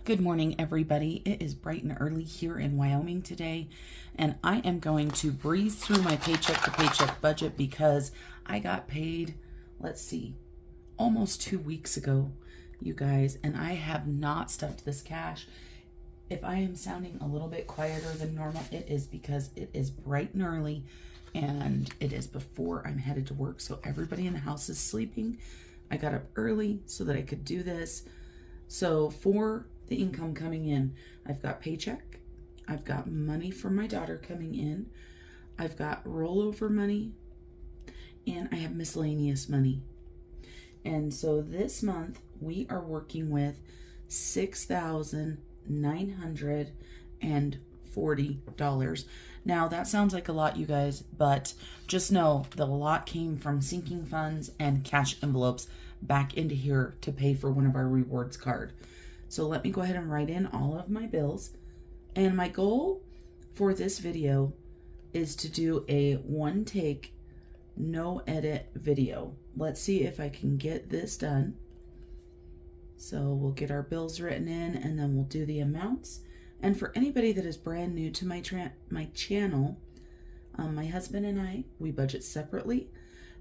Good morning, everybody. It is bright and early here in Wyoming today, and I am going to breeze through my paycheck to paycheck budget because I got paid, let's see, almost 2 weeks ago, you guys, and I have not stuffed this cash. If I am sounding a little bit quieter than normal, it is because it is bright and early and it is before I'm headed to work, so everybody in the house is sleeping. I got up early so that I could do this. So for the income coming in, I've got paycheck, I've got money from my daughter coming in, I've got rollover money, and I have miscellaneous money. And so this month we are working with $6,940. Now that sounds like a lot, you guys, but just know the lot came from sinking funds and cash envelopes back into here to pay for one of our rewards card. So let me go ahead and write in all of my bills. And my goal for this video is to do a one take, no edit video. Let's see if I can get this done. So we'll get our bills written in and then we'll do the amounts. And for anybody that is brand new to my channel, my husband and I, we budget separately.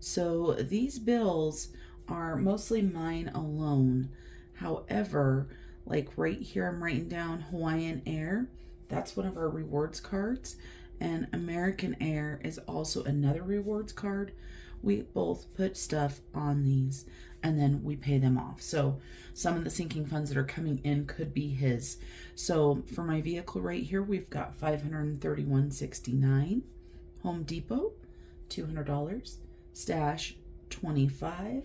So these bills are mostly mine alone. However, like right here, I'm writing down Hawaiian Air. That's one of our rewards cards. And American Air is also another rewards card. We both put stuff on these and then we pay them off. So some of the sinking funds that are coming in could be his. So for my vehicle right here, we've got $531.69. Home Depot, $200. Stash, $25.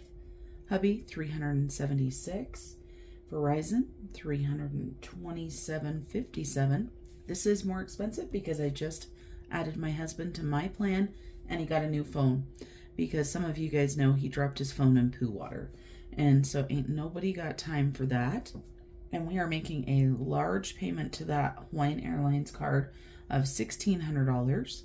Hubby, $376. Verizon, $327.57. This is more expensive because I just added my husband to my plan and he got a new phone because some of you guys know he dropped his phone in poo water. And so ain't nobody got time for that. And we are making a large payment to that Hawaiian Airlines card of $1,600.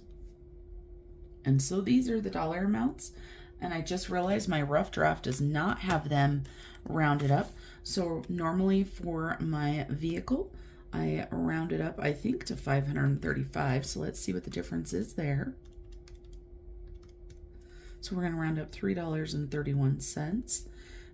And so these are the dollar amounts. And I just realized my rough draft does not have them rounded up. So normally for my vehicle, I round it up, I think, to 535. So let's see what the difference is there. So we're going to round up $3.31.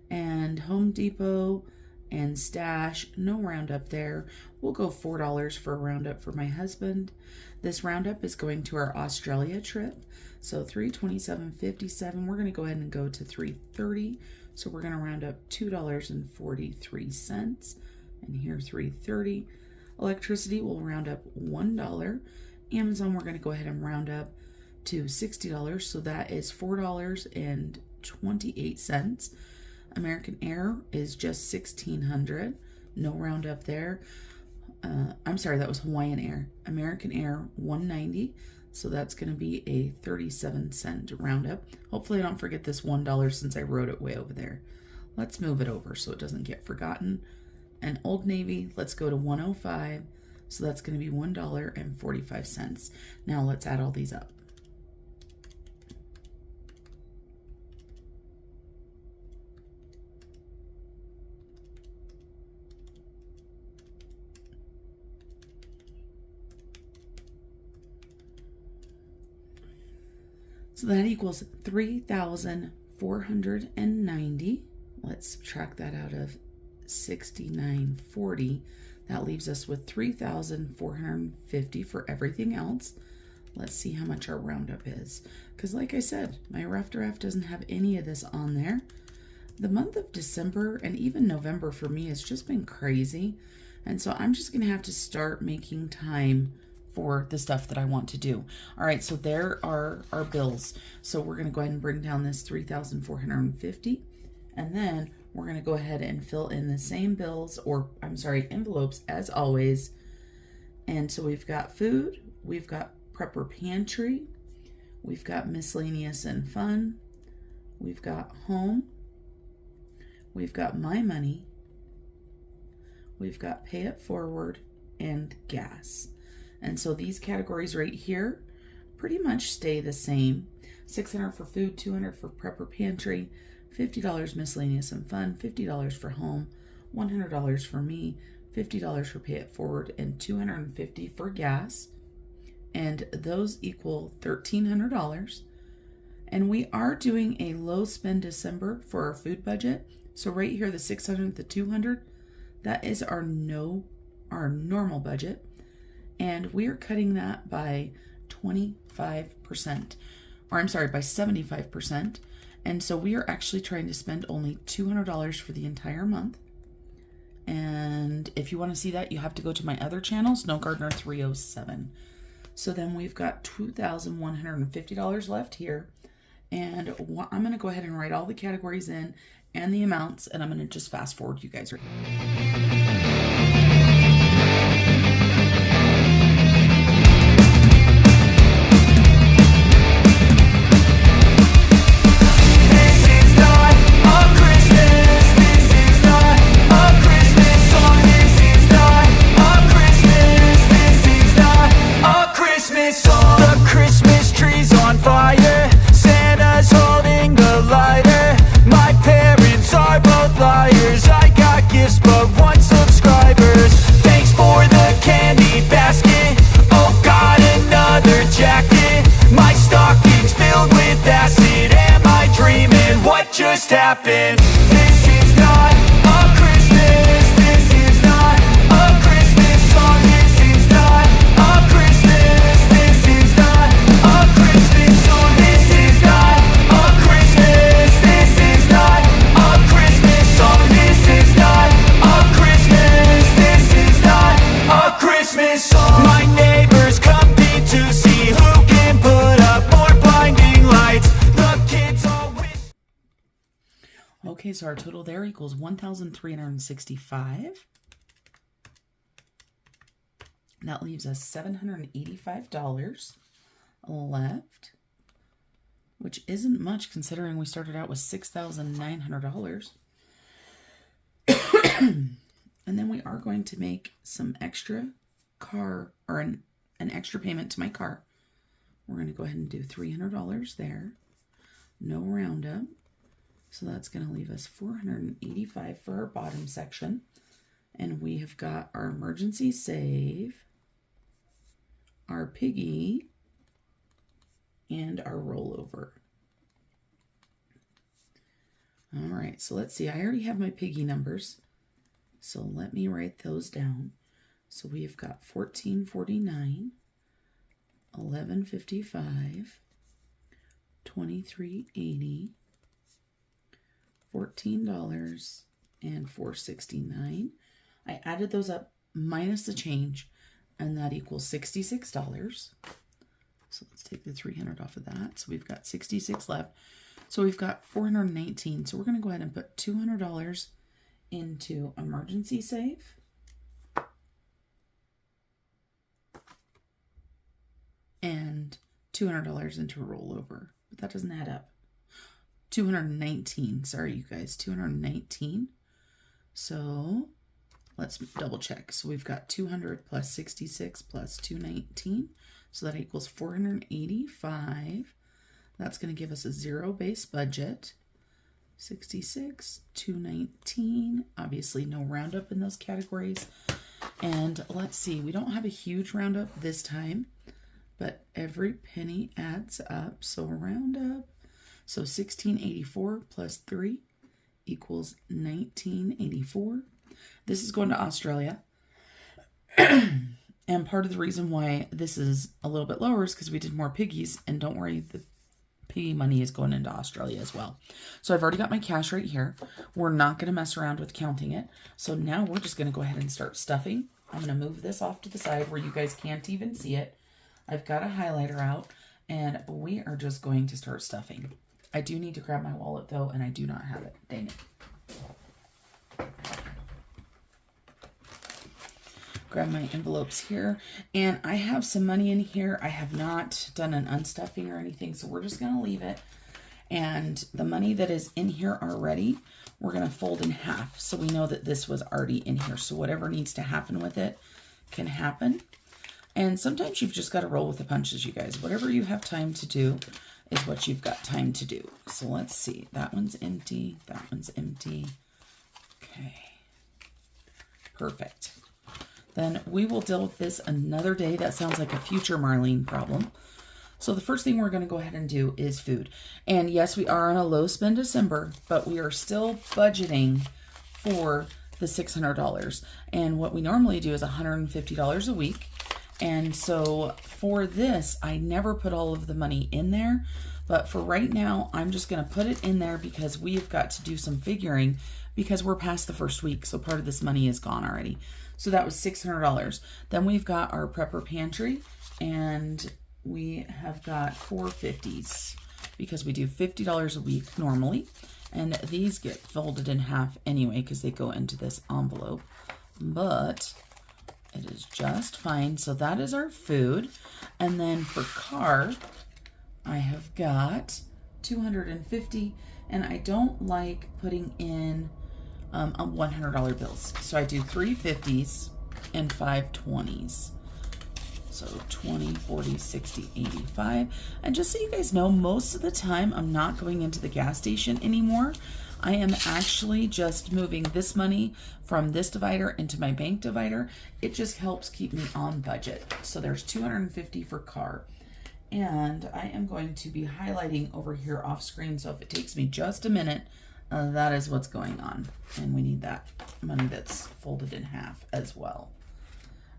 And Home Depot and Stash, no roundup there. We'll go $4 for a roundup for my husband. This roundup is going to our Australia trip. So $327.57. We're going to go ahead and go to $330. So we're going to round up $2.43. And here $330. Electricity will round up $1. Amazon, we're going to go ahead and round up to $60. So that is $4.28. American Air is just $1,600. No roundup there. I'm sorry, that was Hawaiian Air. American Air, $190. So that's going to be a 37-cent roundup. Hopefully I don't forget this $1 since I wrote it way over there. Let's move it over so it doesn't get forgotten. And Old Navy, let's go to $105. So that's going to be $1.45. Now let's add all these up. So that equals 3,490. Let's subtract that out of 6,940. That leaves us with 3,450 for everything else. Let's see how much our roundup is. Because like I said, my rough draft doesn't have any of this on there. The month of December and even November for me has just been crazy. And so I'm just going to have to start making time for the stuff that I want to do. All right, so there are our bills. So we're going to go ahead and bring down this 3,450, and then we're going to go ahead and fill in the same bills, or I'm sorry, envelopes as always. And so we've got food, we've got prepper pantry, we've got miscellaneous and fun, we've got home, we've got my money, we've got pay it forward, and gas. And so these categories right here pretty much stay the same. $600 for food, $200 for prepper pantry, $50 miscellaneous and fun, $50 for home, $100 for me, $50 for pay it forward, and $250 for gas. And those equal $1,300. And we are doing a low spend December for our food budget. So right here, the 600, the 200, that is our normal budget. And we are cutting that by 25%, or I'm sorry, by 75%. And so we are actually trying to spend only $200 for the entire month. And if you want to see that, you have to go to my other channel, Snow Gardener 307. So then we've got $2,150 left here. And I'm going to go ahead and write all the categories in and the amounts, and I'm going to just fast forward you guys. Happened. This is not a Christmas. This is not a Christmas song. This is not a Christmas. This is not a Christmas song. This is not a Christmas. This is not a Christmas song. This is not a Christmas. This is not a Christmas song. My neighbors compete to see who can put up more blinding lights. The kids all wish. Okay, so our total there equals $1,365. That leaves us $785 left, which isn't much considering we started out with $6,900. And then we are going to make some extra car, or an extra payment to my car. We're going to go ahead and do $300 there. No roundup. So that's going to leave us $485 for our bottom section. And we have got our emergency save, our piggy, and our rollover. All right, so let's see. I already have my piggy numbers. So let me write those down. So we have got $14.49, $11.55, $23.80, $14, and $4.69. I added those up minus the change, and that equals $66. So let's take the 300 off of that. So we've got 66 left. So we've got 419. So we're going to go ahead and put $200 into emergency save. And $200 into rollover. But that doesn't add up. 219. Sorry, you guys. 219. So let's double check. So we've got 200 plus 66 plus 219. So that equals 485. That's going to give us a zero base budget. 66, 219. Obviously no roundup in those categories. And let's see. We don't have a huge roundup this time, but every penny adds up. So round up. So 1684 plus 3 equals 1984. This is going to Australia. And part of the reason why this is a little bit lower is because we did more piggies. And don't worry, the piggy money is going into Australia as well. So I've already got my cash right here. We're not going to mess around with counting it. So now we're just going to go ahead and start stuffing. I'm going to move this off to the side where you guys can't even see it. I've got a highlighter out, and we are just going to start stuffing. I do need to grab my wallet, though, and I do not have it. Dang it. Grab my envelopes here. And I have some money in here. I have not done an unstuffing or anything, so we're just going to leave it. And the money that is in here already, we're going to fold in half. So we know that this was already in here. So whatever needs to happen with it can happen. And sometimes you've just got to roll with the punches, you guys. Whatever you have time to do is what you've got time to do. So let's see. That one's empty. That one's empty. Okay. Perfect. Then we will deal with this another day. That sounds like a future Marlene problem. So the first thing we're going to go ahead and do is food. And yes, we are on a low spend December, but we are still budgeting for the $600. And what we normally do is $150 a week. And so for this, I never put all of the money in there. But for right now, I'm just going to put it in there because we've got to do some figuring because we're past the first week. So part of this money is gone already. So that was $600. Then we've got our prepper pantry, and we have got 450s because we do $50 a week normally. And these get folded in half anyway because they go into this envelope. But it is just fine. So that is our food. And then for car, I have got 250, and I don't like putting in $100 bills. So I do 3 50s and 5 20s. So 20, 40, 60, 85. And just so you guys know, most of the time I'm not going into the gas station anymore. I am actually just moving this money from this divider into my bank divider. It just helps keep me on budget. So there's 250 for car. And I am going to be highlighting over here off screen. So if it takes me just a minute, that is what's going on. And we need that money that's folded in half as well.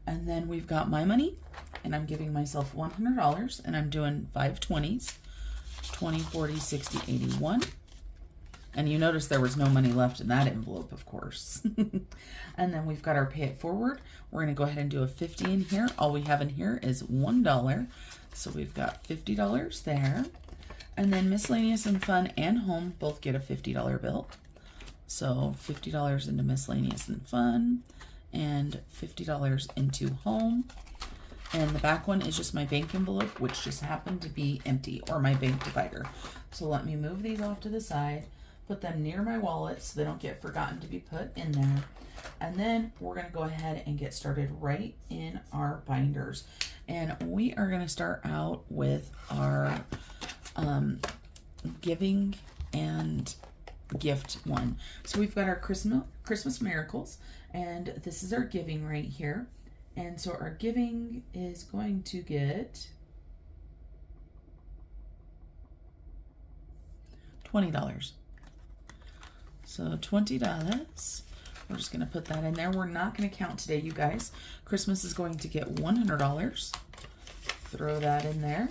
And then we've got my money, and I'm giving myself $100, and I'm doing 5 20s, 20, 40, 60, 81. And you notice there was no money left in that envelope, of course. And then we've got our pay it forward. We're going to go ahead and do a 50 in here. All we have in here is $1. So we've got $50 there. And then miscellaneous and fun and home both get a $50 bill. So $50 into miscellaneous and fun and $50 into home. And the back one is just my bank envelope, which just happened to be empty, or my bank divider. So let me move these off to the side, put them near my wallet so they don't get forgotten to be put in there. And then we're going to go ahead and get started right in our binders. And we are going to start out with our giving and gift one. So we've got our Christmas miracles, and this is our giving right here. And so our giving is going to get $20. So $20. We're just going to put that in there. We're not going to count today, you guys. Christmas is going to get $100. Throw that in there.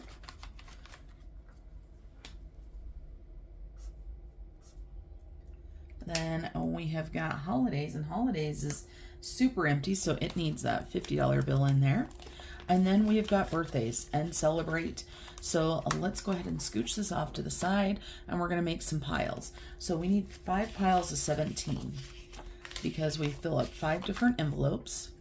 Then we have got holidays, and holidays is super empty, so it needs that $50 bill in there. And then we have got birthdays and celebrate. So let's go ahead and scooch this off to the side, and we're going to make some piles. So we need 5 piles of 17 because we fill up 5 different envelopes.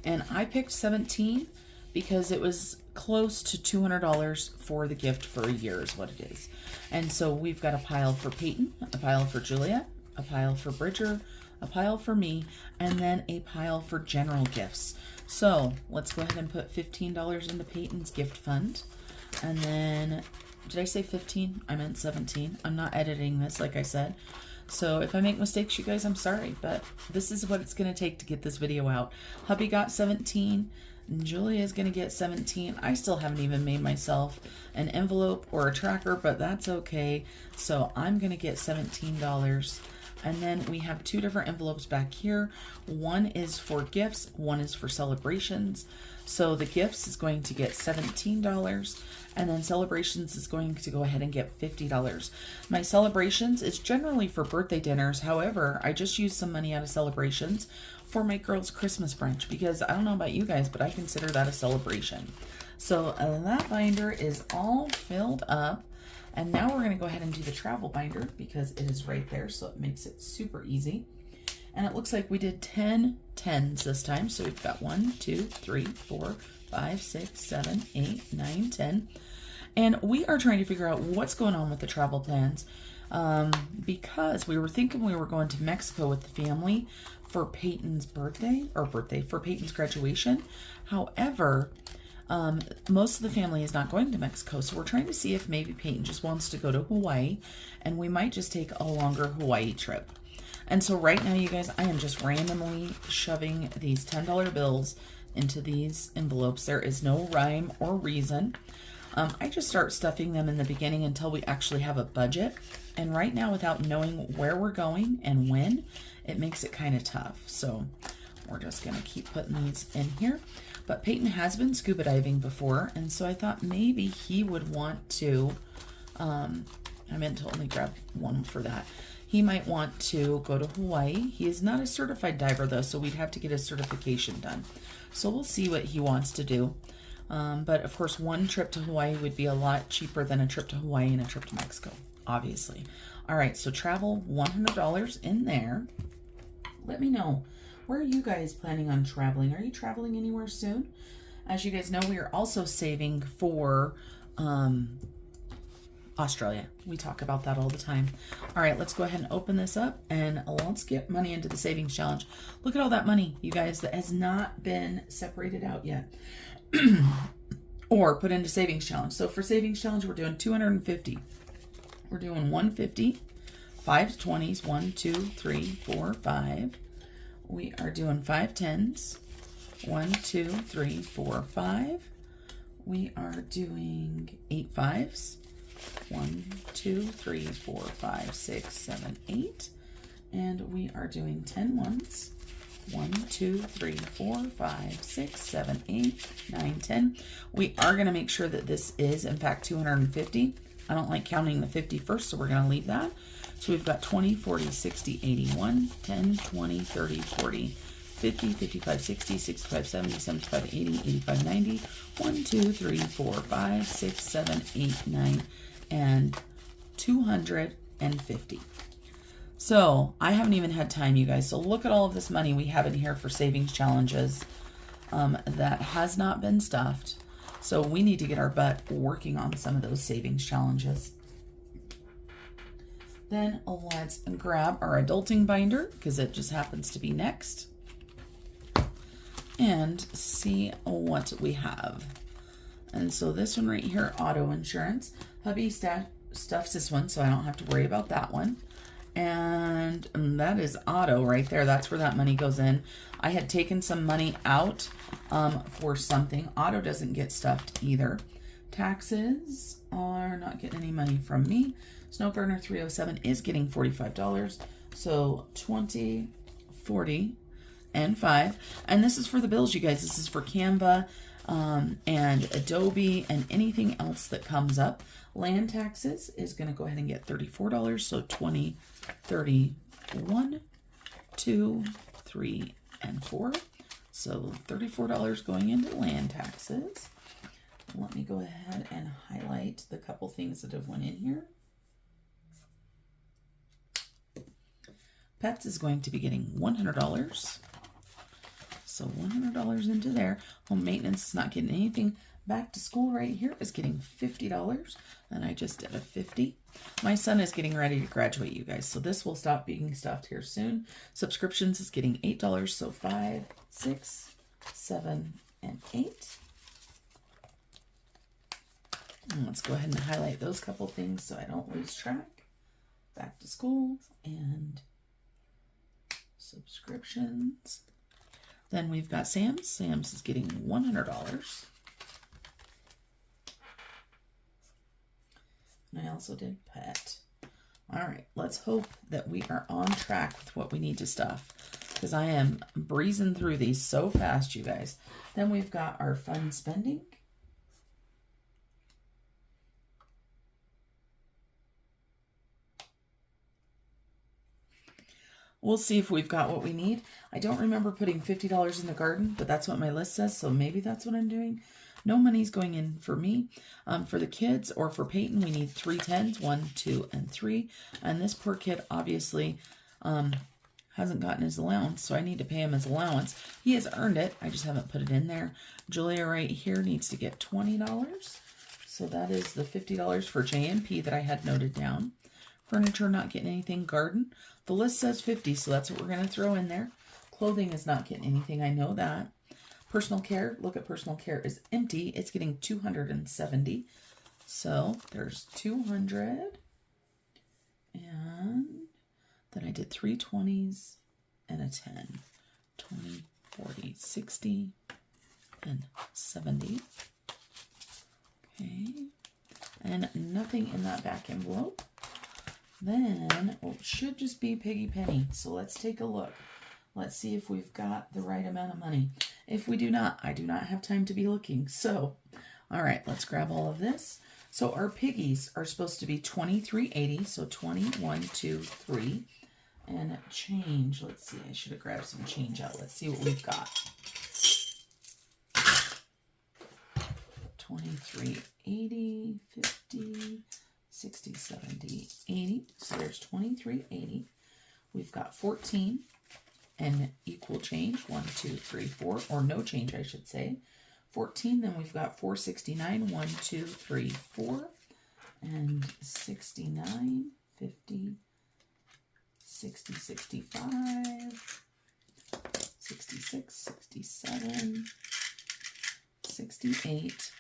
And I picked 17 because it was close to $200 for the gift for a year is what it is. And so we've got a pile for Peyton, a pile for Juliet, a pile for Bridger, a pile for me, and then a pile for general gifts. So let's go ahead and put $15 into Peyton's gift fund. And then, did I say 15? I meant 17. I'm not editing this, like I said. So if I make mistakes, you guys, I'm sorry, but this is what it's going to take to get this video out. Hubby got 17. Julia is going to get 17. I still haven't even made myself an envelope or a tracker, but that's okay. So I'm going to get $17. And then we have 2 different envelopes back here. One is for gifts, one is for celebrations. So the gifts is going to get $17, and then celebrations is going to go ahead and get $50. My celebrations is generally for birthday dinners. However, I just used some money out of celebrations for my girls' Christmas brunch because I don't know about you guys, but I consider that a celebration. So that binder is all filled up. And now we're going to go ahead and do the travel binder because it is right there, so it makes it super easy. And it looks like we did 10 10s this time. So we've got 1, 2, 3, 4, 5, 6, 7, 8, 9, 10. And we are trying to figure out what's going on with the travel plans because we were thinking we were going to Mexico with the family for Peyton's birthday, for Peyton's graduation. However, Most of the family is not going to Mexico, so we're trying to see if maybe Peyton just wants to go to Hawaii, and we might just take a longer Hawaii trip. And so right now, you guys, I am just randomly shoving these $10 bills into these envelopes. There is no rhyme or reason. I just start stuffing them in the beginning until we actually have a budget. And right now, without knowing where we're going and when, it makes it kind of tough. So we're just going to keep putting these in here. But Peyton has been scuba diving before, and so I thought maybe he would want to, I meant to only grab one for that. He might want to go to Hawaii. He is not a certified diver, though, so we'd have to get his certification done. So we'll see what he wants to do. But, of course, one trip to Hawaii would be a lot cheaper than a trip to Hawaii and a trip to Mexico, obviously. All right, so travel, $100 in there. Let me know. Where are you guys planning on traveling? Are you traveling anywhere soon? As you guys know, we are also saving for Australia. We talk about that all the time. All right, let's go ahead and open this up and let's get money into the savings challenge. Look at all that money, you guys, that has not been separated out yet or put into savings challenge. So for savings challenge, we're doing 250. We're doing 150, 5 20s, 1, 2, 3, 4, 5. We are doing 5 10s, 1, 2, 3, 4, 5. We are doing 8 5s, 1, 2, 3, 4, 5, 6, 7, 8. And we are doing 10 ones, 1, 2, 3, 4, 5, 6, 7, 8, 9, 10. We are going to make sure that this is, in fact, 250. I don't like counting the 50 first, so we're going to leave that. So we've got 20, 40, 60, 81, 10, 20, 30, 40, 50, 55, 60, 65, 70, 75, 80, 85, 90, 1, 2, 3, 4, 5, 6, 7, 8, 9, and 250. So I haven't even had time, you guys. So look at all of this money we have in here for savings challenges that has not been stuffed. So we need to get our butt working on some of those savings challenges. Then let's grab our adulting binder because it just happens to be next and see what we have. And so this one right here, auto insurance. Hubby stuffs this one, so I don't have to worry about that one. And that is auto right there. That's where that money goes in. I had taken some money out for something. Auto doesn't get stuffed either. Taxes are not getting any money from me. Snowburner 307 is getting $45. So 20, 40, and 5. And this is for the bills, you guys. This is for Canva and Adobe and anything else that comes up. Land taxes is going to go ahead and get $34. So 20, 30, 1, 2, 3, and 4. So $34 going into land taxes. Let me go ahead and highlight the couple things that have went in here. Pets is going to be getting $100. So $100 into there. Home maintenance is not getting anything. Back to school right here is getting $50. And I just did a 50. My son is getting ready to graduate, you guys. So this will stop being stuffed here soon. Subscriptions is getting $8. So 5, 6, 7, and 8. And let's go ahead and highlight those couple things so I don't lose track. Back to school and subscriptions. Then we've got Sam's. Sam's is getting $100. And I also did pet. All right, let's hope that we are on track with what we need to stuff because I am breezing through these so fast, you guys. Then we've got our fun spending. We'll see if we've got what we need. I don't remember putting $50 in the garden, but that's what my list says, so maybe that's what I'm doing. No money's going in for me. For the kids or for Peyton, we need 3 10s, 1, 2, and 3. And this poor kid obviously hasn't gotten his allowance, so I need to pay him his allowance. He has earned it. I just haven't put it in there. Julia right here needs to get $20. So that is the $50 for JMP that I had noted down. Furniture, not getting anything. Garden, the list says 50, so that's what we're going to throw in there. Clothing is not getting anything. I know that. Personal care, look at personal care is empty. It's getting 270. So there's 200. And then I did 3 20s and a 10. 20, 40, 60, and 70. Okay. And nothing in that back envelope. Then, well, it should just be piggy penny. So let's take a look. Let's see if we've got the right amount of money. If we do not, I do not have time to be looking. So, all right, let's grab all of this. So our piggies are supposed to be $23.80. So 21, 2, 3. And change, let's see, I should have grabbed some change out. Let's see what we've got. 23.80, 50, 60, 70, 80. So there's 23.80. We've got 14 and equal change. 1, 2, 3, 4, or no change, I should say. 14. Then we've got 469. 1, 2, 3, 4, and 69, 50, 60, 65, 66, 67, 68,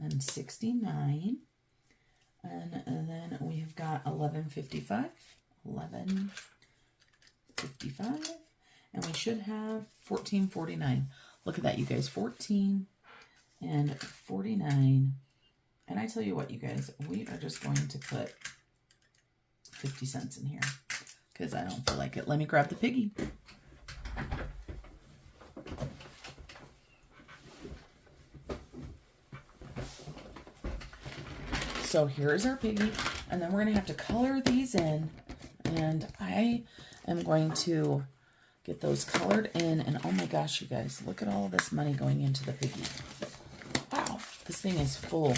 and 69. And then we've got 1155, 1155, and we should have 1449. Look at that, you guys, 14 and 49. And I tell you what, you guys, we are just going to put 50 cents in here because I don't feel like it. Let me grab the piggy. So here's our piggy, and then we're gonna have to color these in, and I am going to get those colored in. And oh my gosh, you guys, look at all of this money going into the piggy. Wow, this thing is full.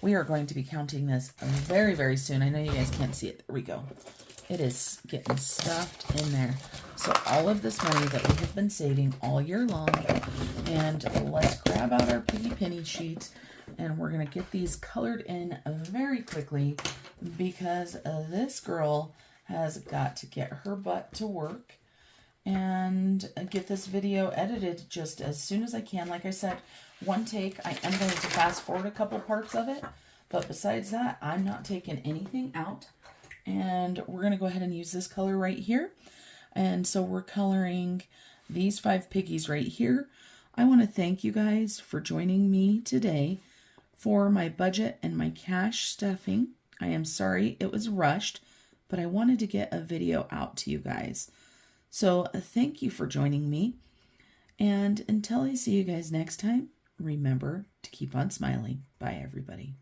We are going to be counting this very, very soon. I know you guys can't see it. There we go. It is getting stuffed in there. So all of this money that we have been saving all year long, and let's grab out our piggy penny sheet, and we're going to get these colored in very quickly because this girl has got to get her butt to work and get this video edited just as soon as I can. Like I said, one take. I am going to fast forward a couple parts of it, but besides that, I'm not taking anything out. And we're going to go ahead and use this color right here. And so we're coloring these 5 piggies right here. I want to thank you guys for joining me today for my budget and my cash stuffing. I am sorry it was rushed, but I wanted to get a video out to you guys. So thank you for joining me. And until I see you guys next time, remember to keep on smiling. Bye, everybody.